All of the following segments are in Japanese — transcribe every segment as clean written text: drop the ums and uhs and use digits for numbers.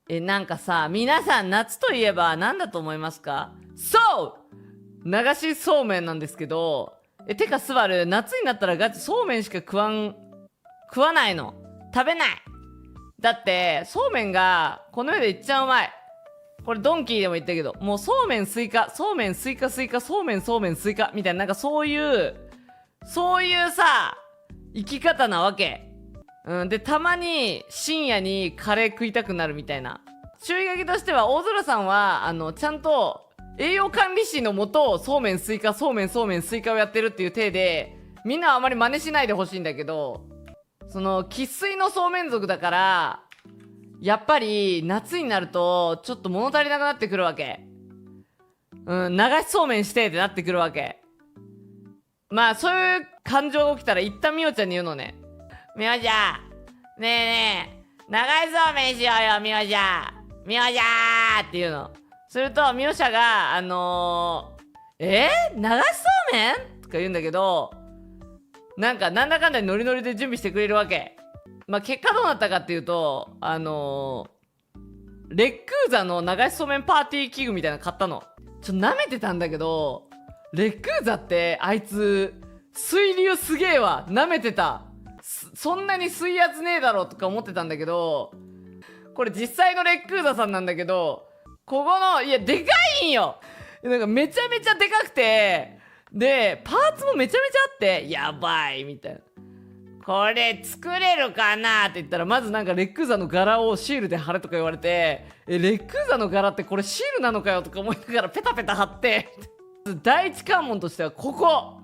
なんかさ、皆さん夏といえば何だと思いますか？そう流しそうめんなんですけど、てかスバル、夏になったらガチそうめんしか食わないの。食べない。だって、そうめんがこの世でいっちゃうまい。これドンキーでも言ったけど、もうそうめんスイカ、そうめんスイカスイカ、そうめんスイカみたいな、なんかそういうさ、生き方なわけ。で、たまに深夜にカレー食いたくなるみたいな。注意書きとしては、大空さんは、ちゃんと栄養管理士のもと、そうめんスイカ、そうめんスイカをやってるっていう体で、みんなはあまり真似しないでほしいんだけど、生粋のそうめん族だから、やっぱり夏になると、ちょっと物足りなくなってくるわけ。流しそうめんしてってなってくるわけ。まあ、そういう感情が起きたら、一旦みおちゃんに言うのね。みおちゃん、ねえねえ、流しそうめんしようよ、みおちゃん。みおちゃんって言うの。すると、みおしゃが、流しそうめんとか言うんだけど、なんだかんだノリノリで準備してくれるわけ。まあ、結果どうなったかっていうと、レックーザの流しそうめんパーティー器具みたいなの買ったの。舐めてたんだけど、レックーザってあいつ、水流すげえわ。舐めてた。そんなに水圧ねえだろとか思ってたんだけど、これ実際のレックーザさんなんだけど、ここの、いや、でかいんよ。なんかめちゃめちゃでかくて、で、パーツもめちゃめちゃあって、やばいみたいな。これ作れるかなって言ったら、まずなんかレックーザの柄をシールで貼れとか言われて、レックーザの柄ってこれシールなのかよとか思いながらペタペタ貼って、第一関門としてはここ、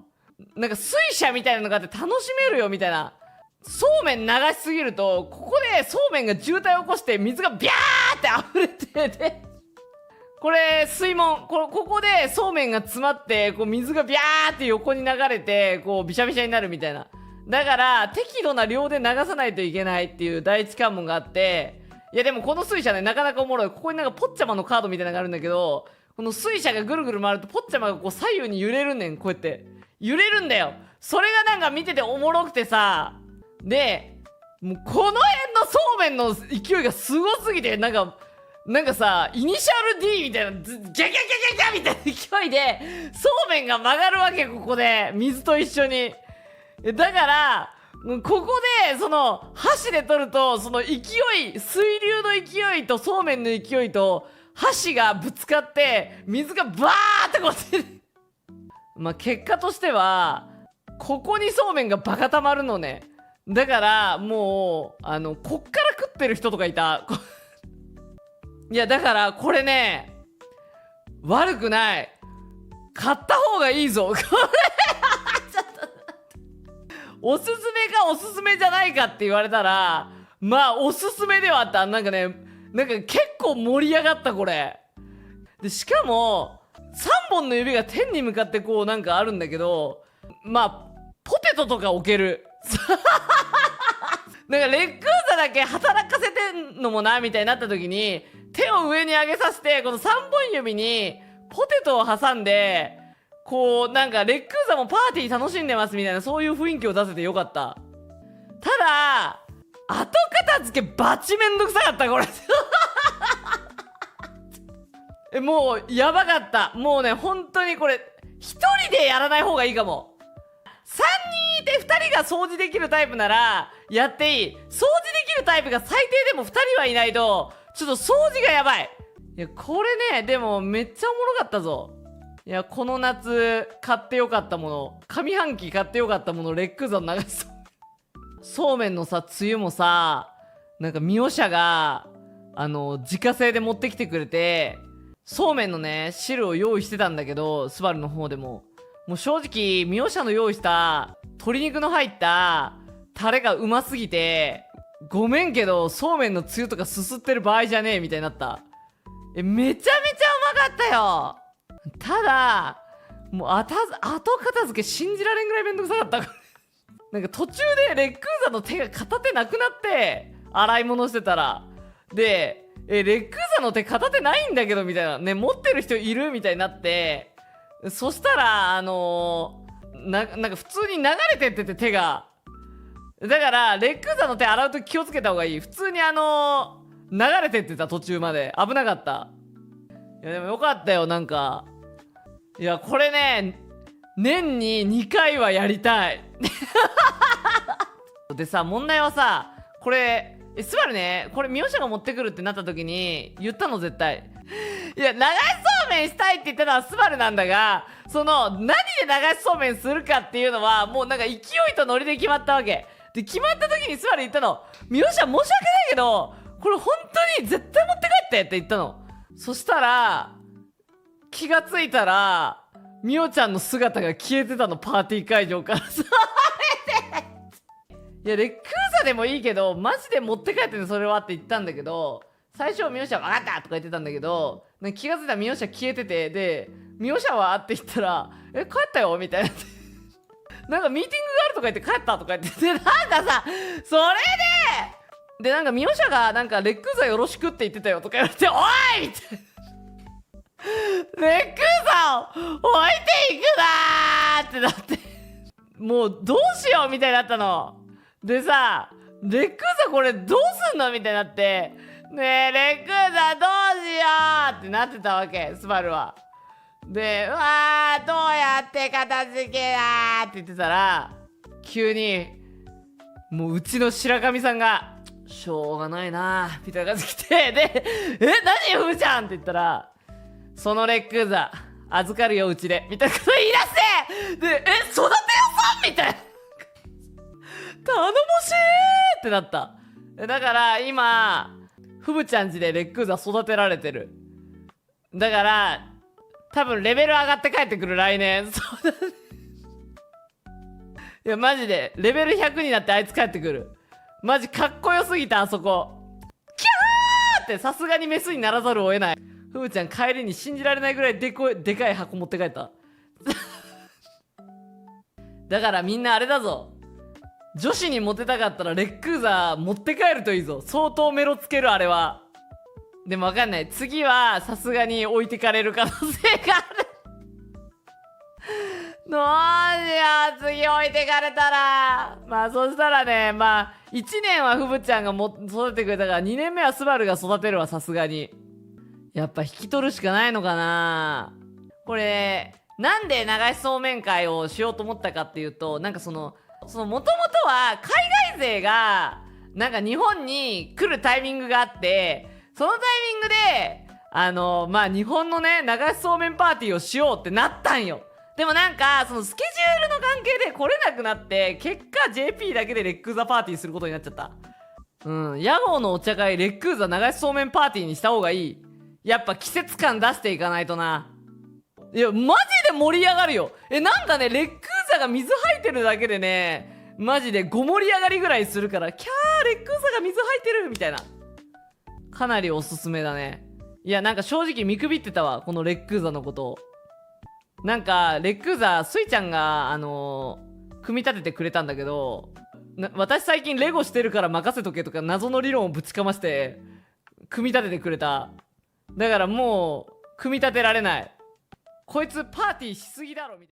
なんか水車みたいなのがあって楽しめるよみたいな。そうめん流しすぎると、ここでそうめんが渋滞を起こして水がビャーって溢れてて、これ水門、ここでそうめんが詰まって、こう水がビャーって横に流れて、こうビシャビシャになるみたいな。だから適度な量で流さないといけないっていう第一関門があって、いやでもこの水車ね、なかなかおもろい。ここになんかポッチャマのカードみたいなのがあるんだけど、この水車がぐるぐる回るとポッチャマがこう左右に揺れるねん。こうやって揺れるんだよ。それがなんか見てておもろくてさ、でもうこの辺のそうめんの勢いがすごすぎて、なんかさ、イニシャル D みたいな、ギャギャギャギャギャみたいな勢いでそうめんが曲がるわけ。ここで水と一緒に。だからここでその箸で取ると、その勢い、水流の勢いとそうめんの勢いと箸がぶつかって水がバーってこうやってまあ結果としてはここにそうめんがバカたまるのね。だからもうこっから食ってる人とかいたいやだからこれね、悪くない。買った方がいいぞこれちょっとおすすめかおすすめじゃないかって言われたら、まあおすすめではあった。なんか結構盛り上がったこれで。しかも3本の指が天に向かってこうなんかあるんだけど、まあポテトとか置けるなんかレックーザだけ働かせてんのもなみたいになった時に、手を上に上げさせてこの3本指にポテトを挟んで、こうなんかレックーザもパーティー楽しんでますみたいな、そういう雰囲気を出せてよかった。ただ後片付けバチめんどくさかったこれもうやばかった。もうね本当にこれ一人でやらない方がいいかも。3人いて2人が掃除できるタイプならやっていい。掃除できるタイプが最低でも2人はいないとちょっと掃除がやばい。いやこれねでもめっちゃおもろかったぞ。いやこの夏買ってよかったもの、上半期買ってよかったもの、レックーザの流しそうめんのさつゆもさ、なんかミオ社が自家製で持ってきてくれて、そうめんのね汁を用意してたんだけど、スバルの方でももう正直ミオ社の用意した鶏肉の入ったタレがうますぎて、ごめんけどそうめんのつゆとかすすってる場合じゃねえみたいになった。めちゃめちゃうまかったよ。ただもう後片付け信じられんぐらいめんどくさかったなんか途中でレックーザの手が片手なくなって、洗い物してたらでレックーザの手片手ないんだけどみたいなね、持ってる人いるみたいになって、そしたらなんか普通に流れてってて手が。だからレックーザの手洗うと気をつけた方がいい。普通に流れてってた途中まで。危なかった。いやでもよかったよ、なんか。いや、これね、年に2回はやりたい。でさ、問題はさ、これ、スバルね、これ、ミヨシャが持ってくるってなった時に、言ったの絶対。いや、流しそうめんしたいって言ったのはスバルなんだが、何で流しそうめんするかっていうのは、もうなんか勢いとノリで決まったわけ。で、決まった時にスバル言ったの、ミヨシャ申し訳ないけど、これ本当に絶対持って帰ってって言ったの。そしたら、気がついたら、ミヨちゃんの姿が消えてたの、パーティー会場からさ。いや、レックーザでもいいけど、マジで持って帰ってね、それはって言ったんだけど、最初、ミヨシャが分かったとか言ってたんだけど、なんか気がついたらミヨシャ消えてて、で、ミヨシャはって言ったら、帰ったよみたいな。なんかミーティングがあるとか言って帰ったとか言って、なんかさ、それで、なんかミヨシャが、なんかレックーザよろしくって言ってたよとか言われて、おいみたいな。レックーザを置いていくなーってなって、もうどうしようみたいになったの。でさ、レックーザこれどうすんのみたいになって、ねえ、レックーザどうしようってなってたわけ、スバルは。で、わー、どうやって片付けだーって言ってたら、急に、もううちの白神さんが、しょうがないなーみたいな感じ来て、で、何よ、ふーちゃんって言ったら、そのレックーザ、預かるよ、うちで。みたいなこと言い出して、で、育てよさんみたいな。頼もしいってなった。だから今、ふぶちゃん家でレックーザ育てられてる。だから、多分レベル上がって帰ってくる来年。そうだね。いや、マジで、レベル100になってあいつ帰ってくる。マジかっこよすぎた、あそこ。キャーってさすがにメスにならざるを得ない。ふぶちゃん帰りに信じられないぐらいでかい箱持って帰った。だからみんなあれだぞ。女子にモテたかったらレックーザ持って帰るといいぞ。相当メロつけるあれは。でもわかんない。次はさすがに置いてかれる可能性がある。どうしよう、次置いてかれたら。まあそしたらね、まあ1年はふぶちゃんが育ててくれたから2年目はスバルが育てるわ、さすがに。やっぱ引き取るしかないのかな。これなんで流しそうめん会をしようと思ったかっていうと、なんかもともとは海外勢がなんか日本に来るタイミングがあって、そのタイミングでまあ日本のね流しそうめんパーティーをしようってなったんよ。でもなんかスケジュールの関係で来れなくなって、結果 JP だけでレックーザパーティーすることになっちゃった。屋号のお茶会レックーザ流しそうめんパーティーにした方がいい。やっぱ季節感出していかないとな。いやマジで盛り上がるよ。なんかねレックーザが水吐いてるだけでね、マジでご盛り上がりぐらいするから、キャーレックーザが水吐いてるみたいな。かなりおすすめだね。いやなんか正直見くびってたわ、このレックーザのことを。なんかレックーザスイちゃんが組み立ててくれたんだけど、私最近レゴしてるから任せとけとか謎の理論をぶちかまして組み立ててくれた。だからもう組み立てられない。こいつパーティーしすぎだろみたいな。